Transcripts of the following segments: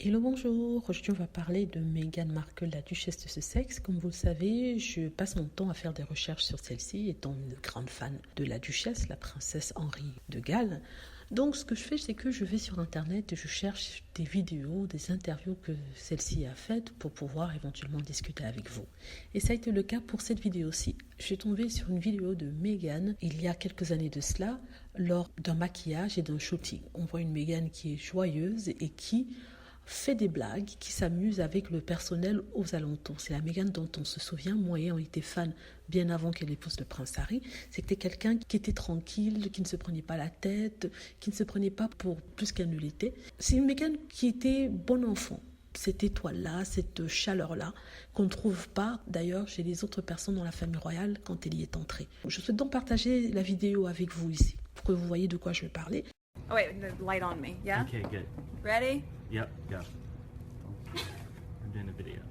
Hello, bonjour. Aujourd'hui, on va parler de Meghan Markle, la duchesse de Sussex. Comme vous le savez, je passe mon temps à faire des recherches sur celle-ci, étant une grande fan de la duchesse, la princesse Henri de Galles. Donc, ce que je fais, c'est que je vais sur Internet et je cherche des vidéos, des interviews que celle-ci a faites pour pouvoir éventuellement discuter avec vous. Et ça a été le cas pour cette vidéo-ci. Je suis tombée sur une vidéo de Meghan il y a quelques années de cela, lors d'un maquillage et d'un shooting. On voit une Meghan qui est joyeuse et qui fait des blagues, qui s'amuse avec le personnel aux alentours. C'est la Meghan dont on se souvient, moi ayant été fan bien avant qu'elle épouse le prince Harry. C'était quelqu'un qui était tranquille, qui ne se prenait pas la tête, qui ne se prenait pas pour plus qu'elle ne l'était. C'est une Meghan qui était bon enfant. Cette étoile-là, cette chaleur-là, qu'on ne trouve pas d'ailleurs chez les autres personnes dans la famille royale quand elle y est entrée. Je souhaite donc partager la vidéo avec vous ici, pour que vous voyez de quoi je vais parler. Oh wait, the light on me, yeah? Okay, good. Ready? Yep, go. I'm doing a video.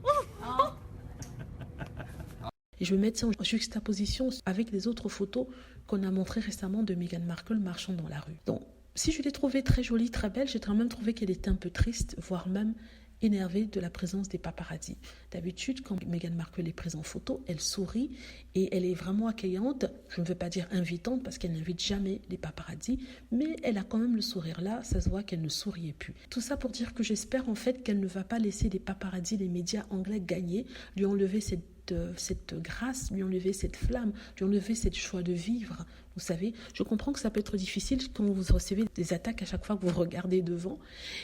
Et je vais mettre ça en juxtaposition avec les autres photos qu'on a montrées récemment de Meghan Markle marchant dans la rue. Donc, si je l'ai trouvée très jolie, très belle, j'ai quand même trouvé qu'elle était un peu triste, voire même énervée de la présence des paparazzis. D'habitude, quand Meghan Markle est prise en photo, elle sourit et elle est vraiment accueillante. Je ne veux pas dire invitante parce qu'elle n'invite jamais les paparazzis, mais elle a quand même le sourire là, ça se voit qu'elle ne souriait plus. Tout ça pour dire que j'espère en fait qu'elle ne va pas laisser les paparazzis, les médias anglais gagner, lui enlever cette grâce, lui enlever cette flamme, lui enlever cette joie de vivre. Vous savez, je comprends que ça peut être difficile quand vous recevez des attaques à chaque fois que vous regardez devant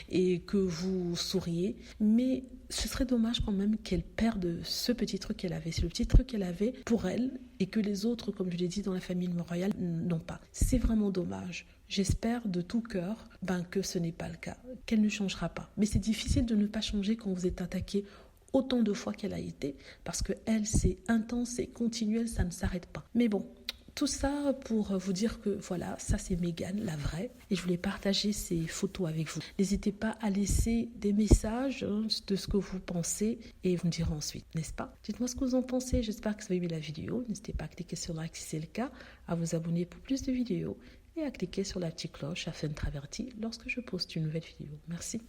et que vous souriez, mais ce serait dommage quand même qu'elle perde ce petit truc qu'elle avait. C'est le petit truc qu'elle avait pour elle et que les autres, comme je l'ai dit dans la famille royale, n'ont pas. C'est vraiment dommage. J'espère de tout cœur que ce n'est pas le cas, qu'elle ne changera pas. Mais c'est difficile de ne pas changer quand vous êtes attaqué autant de fois qu'elle a été, parce que elle, c'est intense, c'est continuel, ça ne s'arrête pas. Mais bon, tout ça pour vous dire que voilà, ça c'est Meghan, la vraie, et je voulais partager ces photos avec vous. N'hésitez pas à laisser des messages de ce que vous pensez, et vous me direz ensuite, n'est-ce pas? Dites-moi ce que vous en pensez, j'espère que vous avez aimé la vidéo. N'hésitez pas à cliquer sur like si c'est le cas, à vous abonner pour plus de vidéos, et à cliquer sur la petite cloche afin d'être averti lorsque je poste une nouvelle vidéo. Merci.